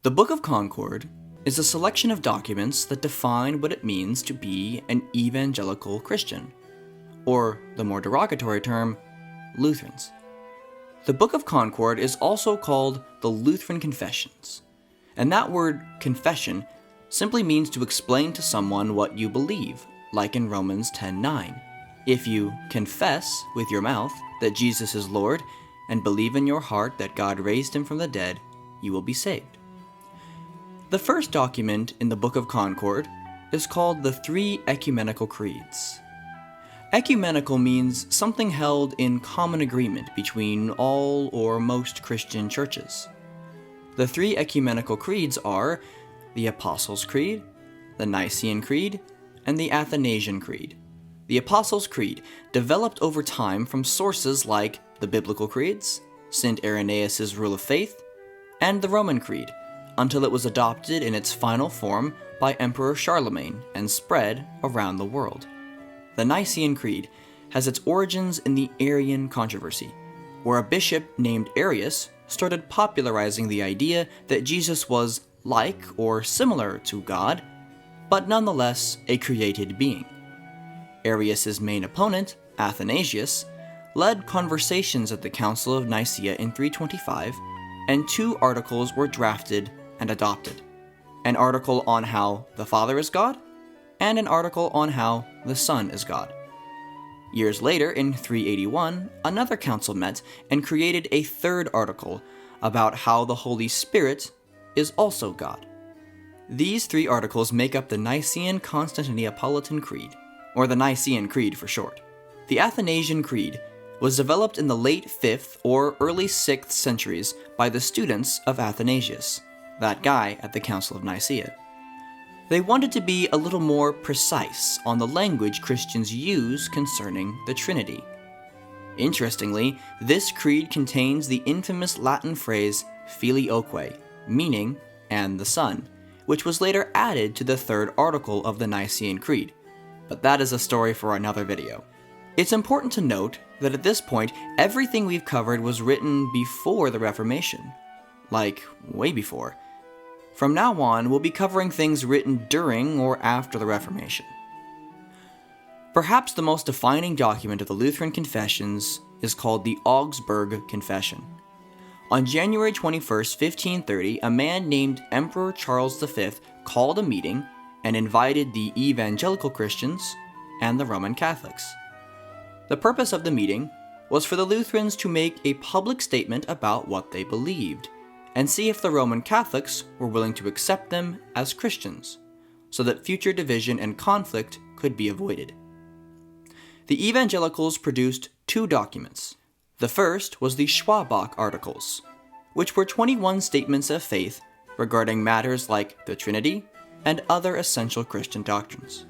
The Book of Concord is a selection of documents that define what it means to be an evangelical Christian, or the more derogatory term, Lutherans. The Book of Concord is also called the Lutheran Confessions, and that word confession simply means to explain to someone what you believe, like in Romans 10:9. If you confess with your mouth that Jesus is Lord and believe in your heart that God raised him from the dead, you will be saved. The first document in the Book of Concord is called the Three Ecumenical Creeds. Ecumenical means something held in common agreement between all or most Christian churches. The three ecumenical creeds are the Apostles' Creed, the Nicene Creed, and the Athanasian Creed. The Apostles' Creed developed over time from sources like the Biblical Creeds, St. Irenaeus' Rule of Faith, and the Roman Creed, until it was adopted in its final form by Emperor Charlemagne and spread around the world. The Nicene Creed has its origins in the Arian controversy, where a bishop named Arius started popularizing the idea that Jesus was like or similar to God, but nonetheless a created being. Arius' main opponent, Athanasius, led conversations at the Council of Nicaea in 325, and two articles were drafted and adopted. An article on how the Father is God, and an article on how the Son is God. Years later, in 381, another council met and created a third article about how the Holy Spirit is also God. These three articles make up the Nicene-Constantinopolitan Creed, or the Nicene Creed for short. The Athanasian Creed was developed in the late 5th or early 6th centuries by the students of Athanasius, that guy at the Council of Nicaea. They wanted to be a little more precise on the language Christians use concerning the Trinity. Interestingly, this creed contains the infamous Latin phrase filioque, meaning "and the Son," which was later added to the third article of the Nicene Creed, but that is a story for another video. It's important to note that at this point, everything we've covered was written before the Reformation. Like, way before. From now on, we'll be covering things written during or after the Reformation. Perhaps the most defining document of the Lutheran Confessions is called the Augsburg Confession. On January 21st, 1530, a man named Emperor Charles V called a meeting and invited the evangelical Christians and the Roman Catholics. The purpose of the meeting was for the Lutherans to make a public statement about what they believed, and see if the Roman Catholics were willing to accept them as Christians, so that future division and conflict could be avoided. The evangelicals produced two documents. The first was the Schwabach Articles, which were 21 statements of faith regarding matters like the Trinity and other essential Christian doctrines.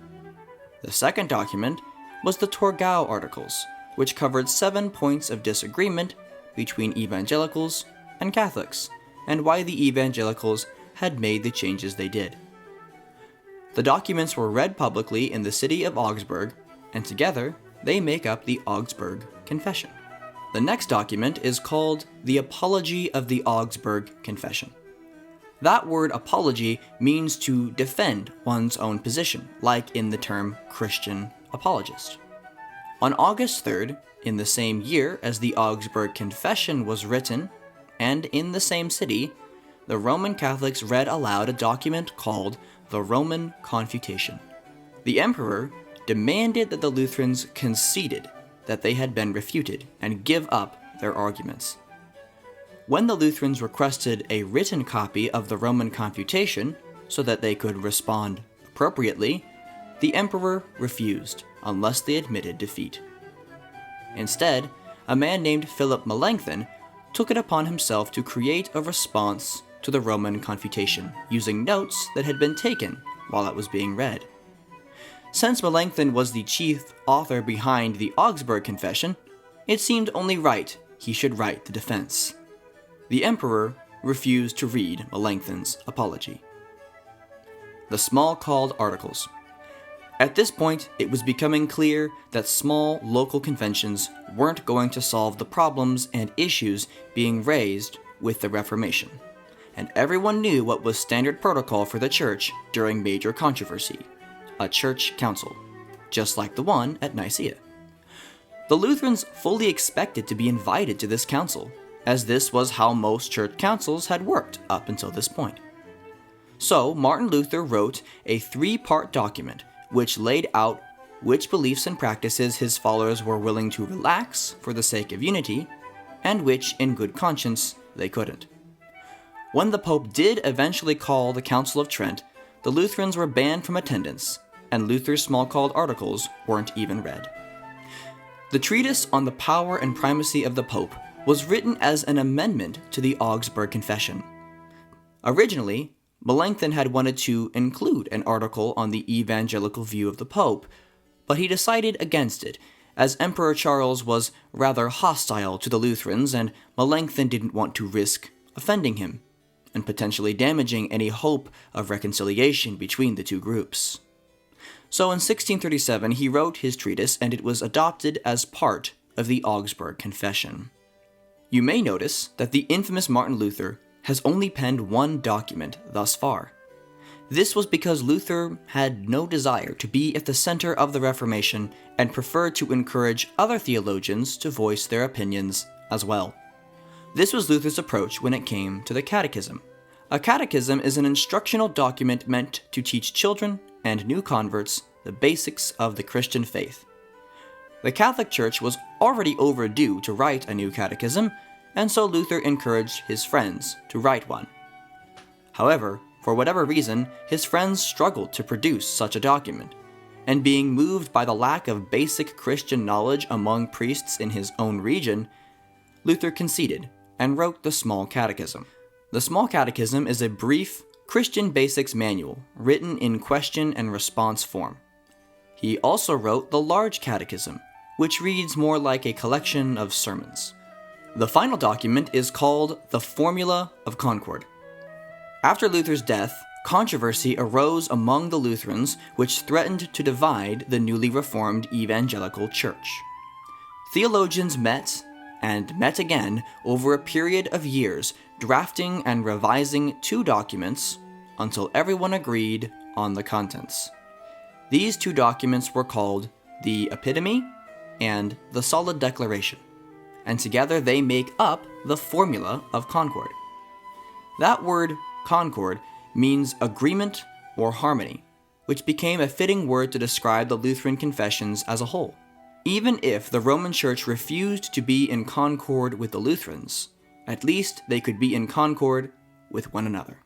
The second document was the Torgau Articles, which covered 7 points of disagreement between evangelicals and Catholics, and why the evangelicals had made the changes they did. The documents were read publicly in the city of Augsburg, and together they make up the Augsburg Confession. The next document is called the Apology of the Augsburg Confession. That word apology means to defend one's own position, like in the term Christian apologist. On August 3rd, in the same year as the Augsburg Confession was written, and in the same city, the Roman Catholics read aloud a document called the Roman Confutation. The emperor demanded that the Lutherans conceded that they had been refuted and give up their arguments. When the Lutherans requested a written copy of the Roman Confutation so that they could respond appropriately, the emperor refused unless they admitted defeat. Instead, a man named Philip Melanchthon took it upon himself to create a response to the Roman Confutation, using notes that had been taken while it was being read. Since Melanchthon was the chief author behind the Augsburg Confession, it seemed only right he should write the defense. The emperor refused to read Melanchthon's apology. The Smalcald Articles. At this point, it was becoming clear that small local conventions weren't going to solve the problems and issues being raised with the Reformation, and everyone knew what was standard protocol for the church during major controversy: a church council, just like the one at Nicaea. The Lutherans fully expected to be invited to this council, as this was how most church councils had worked up until this point. So, Martin Luther wrote a 3-part document which laid out which beliefs and practices his followers were willing to relax for the sake of unity, and which, in good conscience, they couldn't. When the Pope did eventually call the Council of Trent, the Lutherans were banned from attendance, and Luther's small-called articles weren't even read. The treatise on the power and primacy of the Pope was written as an amendment to the Augsburg Confession. Originally, Melanchthon had wanted to include an article on the evangelical view of the Pope, but he decided against it, as Emperor Charles was rather hostile to the Lutherans and Melanchthon didn't want to risk offending him, and potentially damaging any hope of reconciliation between the two groups. So in 1637 he wrote his treatise, and it was adopted as part of the Augsburg Confession. You may notice that the infamous Martin Luther has only penned one document thus far. This was because Luther had no desire to be at the center of the Reformation and preferred to encourage other theologians to voice their opinions as well. This was Luther's approach when it came to the Catechism. A catechism is an instructional document meant to teach children and new converts the basics of the Christian faith. The Catholic Church was already overdue to write a new catechism, and so Luther encouraged his friends to write one. However, for whatever reason, his friends struggled to produce such a document, and being moved by the lack of basic Christian knowledge among priests in his own region, Luther conceded and wrote the Small Catechism. The Small Catechism is a brief Christian basics manual written in question and response form. He also wrote the Large Catechism, which reads more like a collection of sermons. The final document is called the Formula of Concord. After Luther's death, controversy arose among the Lutherans which threatened to divide the newly reformed evangelical church. Theologians met and met again over a period of years, drafting and revising 2 documents until everyone agreed on the contents. These 2 documents were called the Epitome and the Solid Declaration, and together they make up the Formula of Concord. That word, concord, means agreement or harmony, which became a fitting word to describe the Lutheran confessions as a whole. Even if the Roman Church refused to be in concord with the Lutherans, at least they could be in concord with one another.